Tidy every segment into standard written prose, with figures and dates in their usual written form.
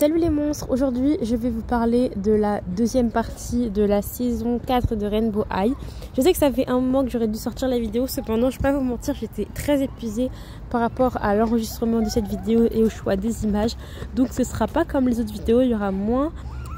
Salut les monstres, aujourd'hui je vais vous parler de la deuxième partie de la saison 4 de Rainbow High. Je sais que ça fait un moment que j'aurais dû sortir la vidéo, cependant je ne vais pas vous mentir, j'étais très épuisée par rapport à l'enregistrement de cette vidéo et au choix des images. Donc ce ne sera pas comme les autres vidéos, il y aura moins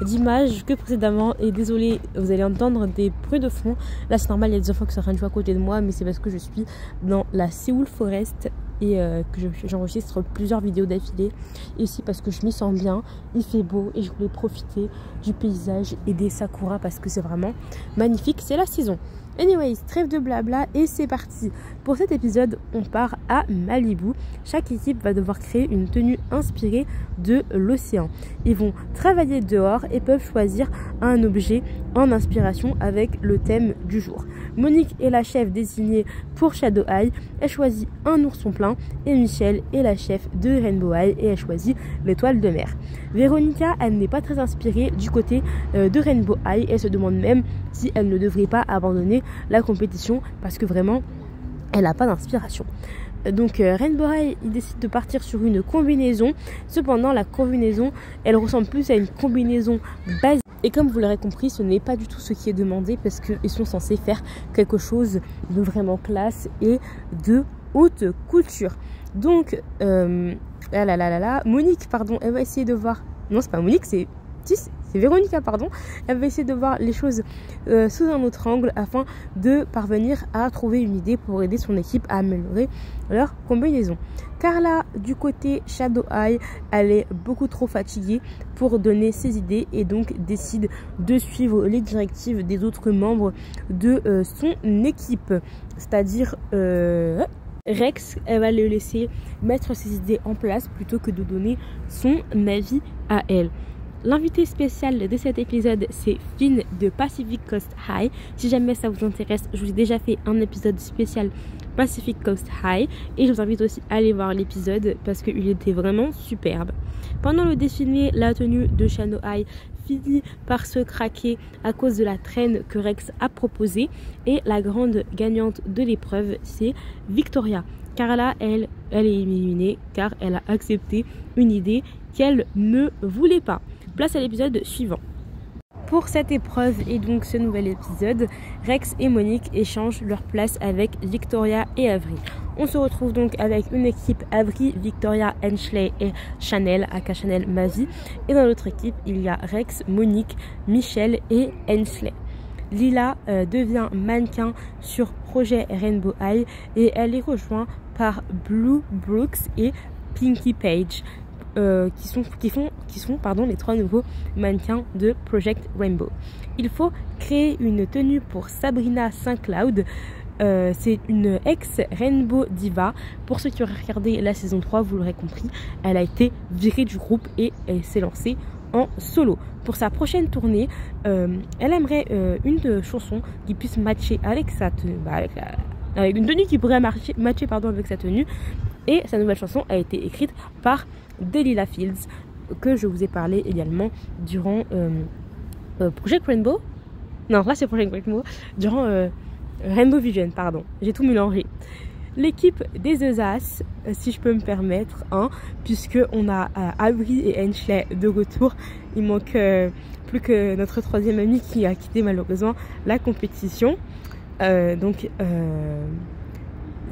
d'images que précédemment et désolé, vous allez entendre des bruits de fond. Là c'est normal, il y a des enfants qui sont en train de jouer à côté de moi, mais c'est parce que je suis dans la Seoul Forest et que j'enregistre plusieurs vidéos d'affilée. Ici parce que je m'y sens bien, il fait beau et je voulais profiter du paysage et des sakuras parce que c'est vraiment magnifique, c'est la saison. Anyways, trêve de blabla et c'est parti. Pour cet épisode, on part à Malibu. Chaque équipe va devoir créer une tenue inspirée de l'océan. Ils vont travailler dehors et peuvent choisir un objet en inspiration avec le thème du jour. Monique est la chef désignée pour Shadow High. Elle choisit un ourson plein et Michelle est la chef de Rainbow High et elle choisit l'étoile de mer. Véronica, elle n'est pas très inspirée du côté de Rainbow High. Elle se demande même si elle ne devrait pas abandonner la compétition parce que vraiment elle n'a pas d'inspiration. Donc Rainbow High, il décide de partir sur une combinaison. Cependant la combinaison elle ressemble plus à une combinaison basique et comme vous l'aurez compris ce n'est pas du tout ce qui est demandé parce qu'ils sont censés faire quelque chose de vraiment classe et de haute couture. Donc Monique pardon, elle va essayer de voir, non c'est pas Monique, c'est Véronica pardon, elle va essayer de voir les choses sous un autre angle afin de parvenir à trouver une idée pour aider son équipe à améliorer leur combinaison. Carla du côté Shadow High, elle est beaucoup trop fatiguée pour donner ses idées et donc décide de suivre les directives des autres membres de son équipe, c'est-à-dire Rex. Elle va le laisser mettre ses idées en place plutôt que de donner son avis à elle. L'invité spécial de cet épisode, c'est Finn de Pacific Coast High. Si jamais ça vous intéresse, je vous ai déjà fait un épisode spécial Pacific Coast High. Et je vous invite aussi à aller voir l'épisode parce qu'il était vraiment superbe. Pendant le défilé, la tenue de Shadow High finit par se craquer à cause de la traîne que Rex a proposée. Et la grande gagnante de l'épreuve, c'est Victoria. Carla, elle est éliminée car elle a accepté une idée qu'elle ne voulait pas. Place à l'épisode suivant. Pour cette épreuve et donc ce nouvel épisode, Rex et Monique échangent leur place avec Victoria et Avery. On se retrouve donc avec une équipe Avery, Victoria, Hensley et Chanel, aka Chanel Mavi. Et dans l'autre équipe, il y a Rex, Monique, Michelle et Hensley. Lila devient mannequin sur projet Rainbow High et elle est rejointe par Blue Brooks et Pinky Page. Qui sont les trois nouveaux mannequins de Project Rainbow. Il faut créer une tenue pour Sabrina St. Cloud. C'est une ex-Rainbow Diva. Pour ceux qui auraient regardé la saison 3, vous l'aurez compris, elle a été virée du groupe et elle s'est lancée en solo. Pour sa prochaine tournée, elle aimerait une chanson qui puisse matcher avec sa tenue, avec une tenue qui pourrait matcher avec sa tenue. Et sa nouvelle chanson a été écrite par Delilah Fields, que je vous ai parlé également durant Project Rainbow. Non, là c'est Project Rainbow. Durant Rainbow Vision, pardon. J'ai tout mélangé. L'équipe des Eusas, si je peux me permettre, puisque on a Avery et Hensley de retour. Il manque plus que notre troisième ami qui a quitté malheureusement la compétition.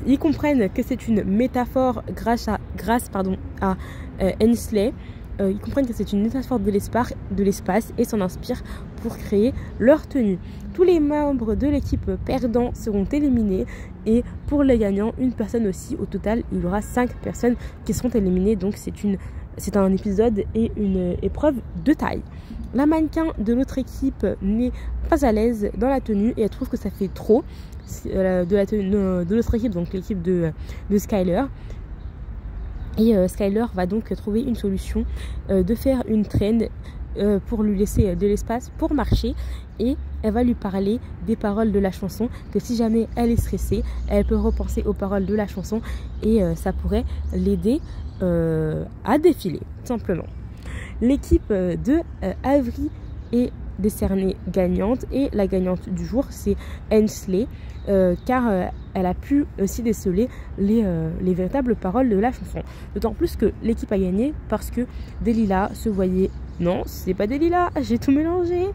Ils comprennent que c'est une métaphore grâce à Hensley. Ils comprennent que c'est une métaphore de l'espace et s'en inspirent pour créer leur tenue. Tous les membres de l'équipe perdant seront éliminés et pour les gagnants, une personne aussi. Au total, il y aura 5 personnes qui seront éliminées. Donc c'est un épisode et une épreuve de taille. La mannequin de l'autre équipe n'est pas à l'aise dans la tenue et elle trouve que ça fait trop de l'autre équipe, donc l'équipe de Skyler. Et Skyler va donc trouver une solution de faire une traîne pour lui laisser de l'espace pour marcher et elle va lui parler des paroles de la chanson, que si jamais elle est stressée, elle peut repenser aux paroles de la chanson et ça pourrait l'aider à défiler, tout simplement. L'équipe de Avery et décernée gagnante et la gagnante du jour c'est Hensley car elle a pu aussi déceler les véritables paroles de la chanson. D'autant plus que l'équipe a gagné parce que Delilah se voyait... Non, c'est pas Delilah, j'ai tout mélangé.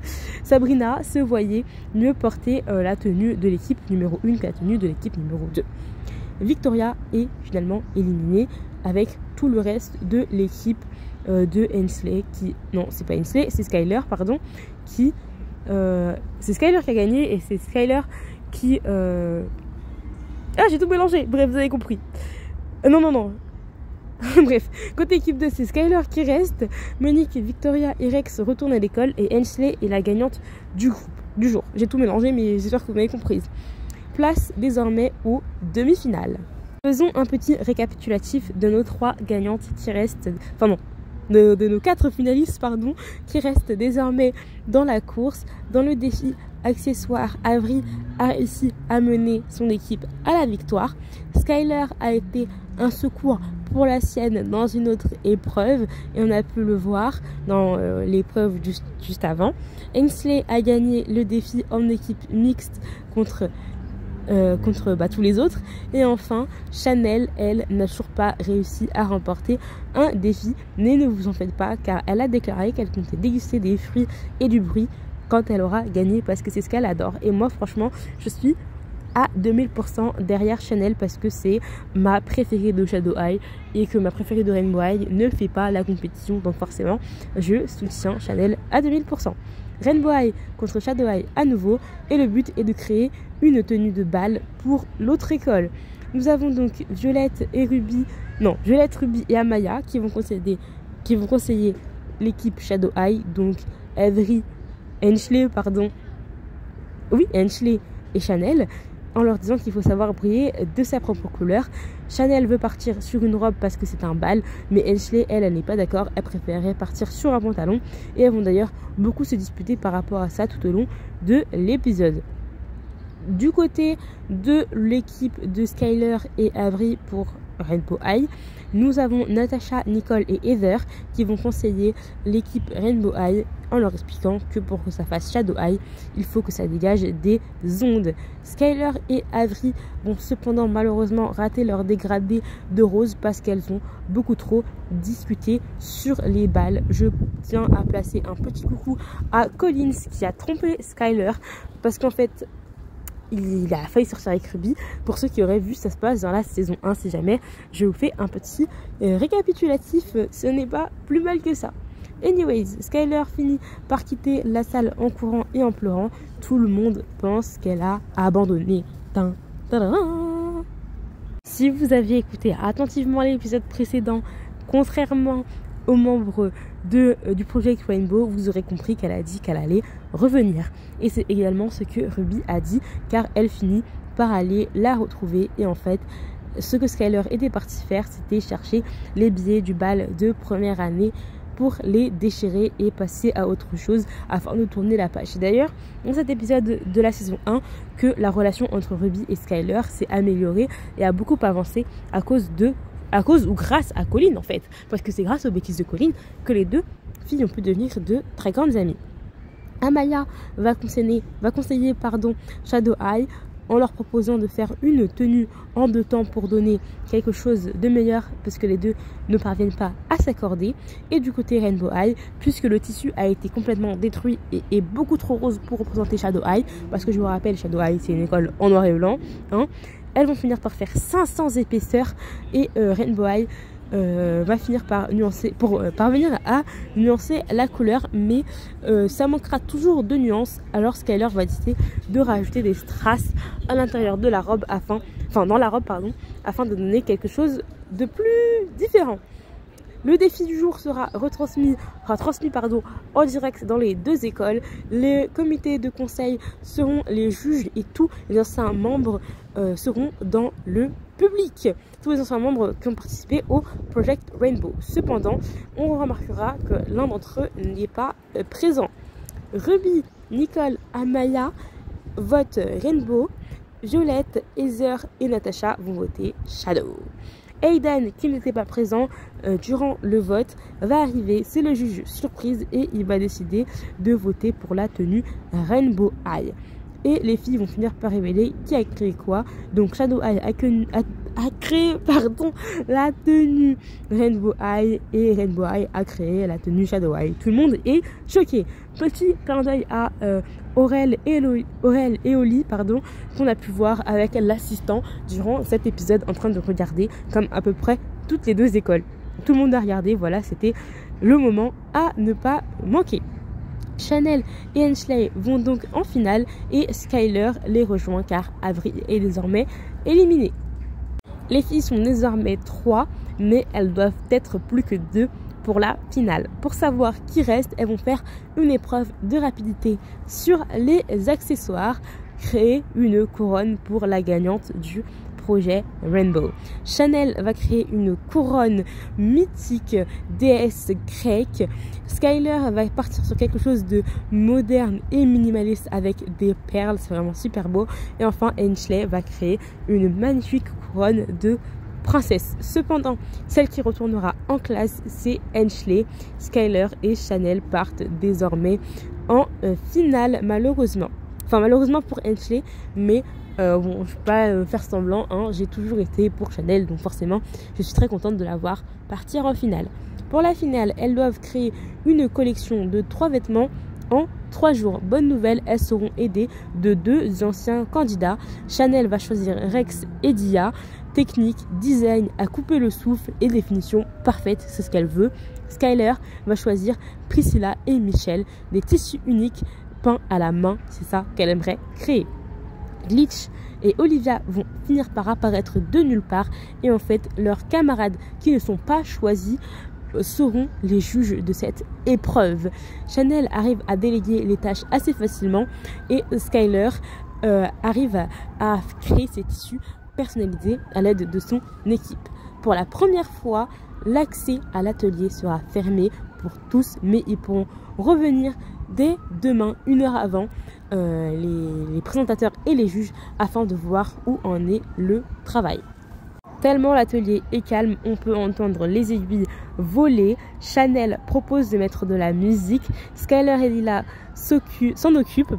Sabrina se voyait mieux porter la tenue de l'équipe numéro 1 que la tenue de l'équipe numéro 2. Victoria est finalement éliminée avec tout le reste de l'équipe de Hensley qui... Non, c'est pas Hensley, c'est Skyler, pardon, qui... c'est Skyler qui a gagné et c'est Skyler qui... Ah, j'ai tout mélangé. Bref, vous avez compris. Non. Bref, côté équipe 2, c'est Skyler qui reste. Monique, Victoria et Rex retournent à l'école et Hensley est la gagnante du jour. J'ai tout mélangé, mais j'espère que vous m'avez comprise. Place désormais aux demi-finales. Faisons un petit récapitulatif de nos 3 gagnantes qui restent... Enfin non, de nos 4 finalistes, pardon, qui restent désormais dans la course. Dans le défi accessoire, Avery a réussi à mener son équipe à la victoire. Skyler a été un secours pour la sienne dans une autre épreuve et on a pu le voir dans l'épreuve juste avant. Hensley a gagné le défi en équipe mixte contre tous les autres. Et enfin, Chanel, elle, n'a toujours pas réussi à remporter un défi. Mais ne vous en faites pas, car elle a déclaré qu'elle comptait déguster des fruits et du bruit quand elle aura gagné, parce que c'est ce qu'elle adore. Et moi, franchement, je suis à 2000% derrière Chanel parce que c'est ma préférée de Shadow Eye et que ma préférée de Rainbow Eye ne fait pas la compétition. Donc forcément, je soutiens Chanel à 2000%. Rainbow Eye contre Shadow Eye à nouveau et le but est de créer une tenue de bal pour l'autre école. Nous avons donc Violette, Ruby et Amaya qui vont conseiller l'équipe Shadow Eye, donc Hensley et Chanel, en leur disant qu'il faut savoir briller de sa propre couleur. Chanel veut partir sur une robe parce que c'est un bal, mais Hensley, elle n'est pas d'accord, elle préférerait partir sur un pantalon et elles vont d'ailleurs beaucoup se disputer par rapport à ça tout au long de l'épisode. Du côté de l'équipe de Skyler et Avery pour Rainbow Eye, nous avons Natasha, Nicole et Heather qui vont conseiller l'équipe Rainbow Eye en leur expliquant que pour que ça fasse Shadow Eye, il faut que ça dégage des ondes. Skyler et Avery vont cependant malheureusement rater leur dégradé de rose parce qu'elles ont beaucoup trop discuté sur les balles. Je tiens à placer un petit coucou à Collins qui a trompé Skyler parce qu'en fait il a failli sortir avec Ruby. Pour ceux qui auraient vu, ça se passe dans la saison 1 si jamais. Je vous fais un petit récapitulatif, ce n'est pas plus mal que ça. Anyways, Skyler finit par quitter la salle en courant et en pleurant. Tout le monde pense qu'elle a abandonné. Si vous aviez écouté attentivement l'épisode précédent, contrairement aux membres du Project Rainbow, vous aurez compris qu'elle a dit qu'elle allait revenir. Et c'est également ce que Ruby a dit, car elle finit par aller la retrouver. Et en fait, ce que Skyler était partie faire, c'était chercher les billets du bal de première année pour les déchirer et passer à autre chose afin de tourner la page. Et d'ailleurs, dans cet épisode de la saison 1, que la relation entre Ruby et Skyler s'est améliorée et a beaucoup avancé à cause ou grâce à Colin en fait, parce que c'est grâce aux bêtises de Colin que les deux filles ont pu devenir de très grandes amies. Amaya va conseiller Shadow Eye en leur proposant de faire une tenue en 2 temps pour donner quelque chose de meilleur parce que les deux ne parviennent pas à s'accorder. Et du côté Rainbow Eye, puisque le tissu a été complètement détruit et est beaucoup trop rose pour représenter Shadow Eye, parce que je vous rappelle, Shadow Eye c'est une école en noir et blanc, elles vont finir par faire 500 épaisseurs et Rainbow Eye va finir par parvenir à nuancer la couleur, mais ça manquera toujours de nuances. Alors Skyler va décider de rajouter des strass à l'intérieur de la robe afin de donner quelque chose de plus différent. Le défi du jour sera transmis en direct dans les 2 écoles. Les comités de conseil seront les juges et tous les anciens membres seront dans le public. Tous les anciens membres qui ont participé au Project Rainbow. Cependant, on remarquera que l'un d'entre eux n'est pas présent. Ruby, Nicole, Amaya votent Rainbow. Violette, Heather et Natasha vont voter Shadow. Aidan, qui n'était pas présent durant le vote, va arriver. C'est le juge surprise et il va décider de voter pour la tenue Rainbow High. Et les filles vont finir par révéler qui a créé quoi. Donc Shadow High a créé la tenue Rainbow High et Rainbow High a créé la tenue Shadow High. Tout le monde est choqué. Petit clin d'œil à Aurel et Oli, qu'on a pu voir avec l'assistant durant cet épisode en train de regarder, comme à peu près toutes les 2 écoles. Tout le monde a regardé, voilà, c'était le moment à ne pas manquer. Chanel et Ensley vont donc en finale et Skyler les rejoint car Avery est désormais éliminée. Les filles sont désormais 3, mais elles doivent être plus que 2 pour la finale. Pour savoir qui reste, elles vont faire une épreuve de rapidité sur les accessoires, créer une couronne pour la gagnante du projet Rainbow. Chanel va créer une couronne mythique déesse grecque. Skyler va partir sur quelque chose de moderne et minimaliste avec des perles, c'est vraiment super beau. Et enfin, Ensley va créer une magnifique couronne de princesse. Cependant, celle qui retournera en classe, c'est Ensley. Skyler et Chanel partent désormais en finale, malheureusement. Enfin, malheureusement pour Ensley, mais bon, je ne vais pas faire semblant, hein, j'ai toujours été pour Chanel, donc forcément, je suis très contente de la voir partir en finale. Pour la finale, elles doivent créer une collection de 3 vêtements en 3 jours. Bonne nouvelle, elles seront aidées de 2 anciens candidats. Chanel va choisir Rex et Dia. Technique, design, à couper le souffle et définition parfaite, c'est ce qu'elle veut. Skyler va choisir Priscilla et Michel, des tissus uniques peints à la main, c'est ça qu'elle aimerait créer. Glitch et Olivia vont finir par apparaître de nulle part et en fait leurs camarades qui ne sont pas choisis seront les juges de cette épreuve. Chanel arrive à déléguer les tâches assez facilement et Skyler arrive à créer ses tissus personnalisés à l'aide de son équipe. Pour la première fois, l'accès à l'atelier sera fermé pour tous, mais ils pourront revenir dès demain, 1 heure avant, les présentateurs et les juges afin de voir où en est le travail. Tellement l'atelier est calme, on peut entendre les aiguilles voler. Chanel propose de mettre de la musique. Skyler et Lila s'en occupent,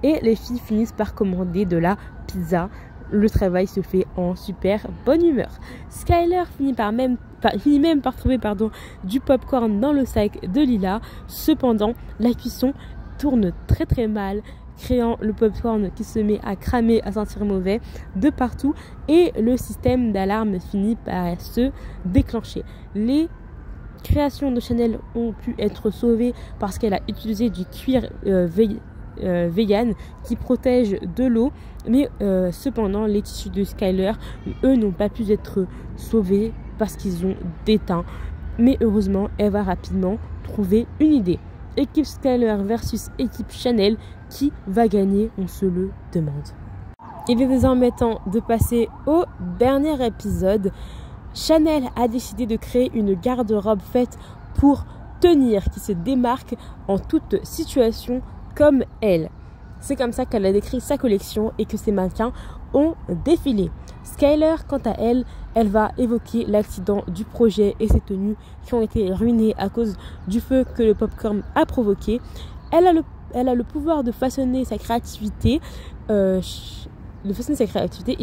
et les filles finissent par commander de la pizza. Le travail se fait en super bonne humeur. Skyler finit même par trouver du popcorn dans le sac de Lila. Cependant, la cuisson tourne très très mal, créant le popcorn qui se met à cramer, à sentir mauvais de partout et le système d'alarme finit par se déclencher. Les créations de Chanel ont pu être sauvées parce qu'elle a utilisé du cuir vegan qui protège de l'eau, mais cependant les tissus de Skyler, eux, n'ont pas pu être sauvés parce qu'ils ont déteint. Mais heureusement, elle va rapidement trouver une idée. Équipe Skyler versus équipe Chanel, qui va gagner? On se le demande. Il est désormais temps de passer au dernier épisode. Chanel a décidé de créer une garde-robe faite pour tenir, qui se démarque en toute situation comme elle. C'est comme ça qu'elle a décrit sa collection et que ses mannequins ont défilé. Skyler, quant à elle, elle va évoquer l'accident du projet et ses tenues qui ont été ruinées à cause du feu que le popcorn a provoqué. Elle a le pouvoir de façonner sa créativité, et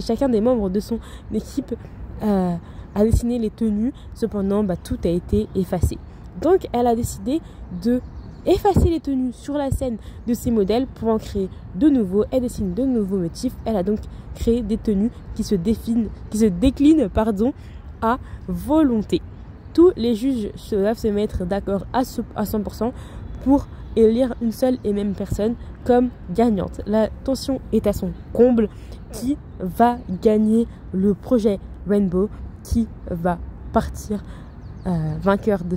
chacun des membres de son équipe a dessiné les tenues. Cependant, tout a été effacé. Donc, elle a décidé de effacer les tenues sur la scène de ses modèles pour en créer de nouveaux. Elle dessine de nouveaux motifs. Elle a donc créé des tenues qui se déclinent à volonté. Tous les juges doivent se mettre d'accord à 100% pour élire une seule et même personne comme gagnante. La tension est à son comble. Qui va gagner le projet Rainbow? Qui va partir vainqueur de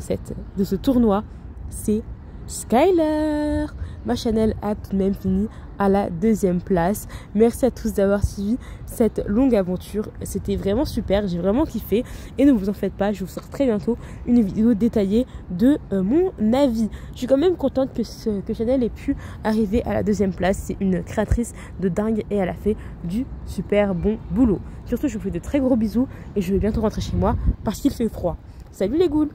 ce tournoi? C'est Skyler. ma Chanel a tout de même fini à la 2e place. Merci à tous d'avoir suivi cette longue aventure. C'était vraiment super, j'ai vraiment kiffé. Et ne vous en faites pas, je vous sors très bientôt une vidéo détaillée de mon avis. Je suis quand même contente que Chanel ait pu arriver à la 2e place. C'est une créatrice de dingue et elle a fait du super bon boulot. Surtout, je vous fais de très gros bisous et je vais bientôt rentrer chez moi parce qu'il fait froid. Salut les ghouls!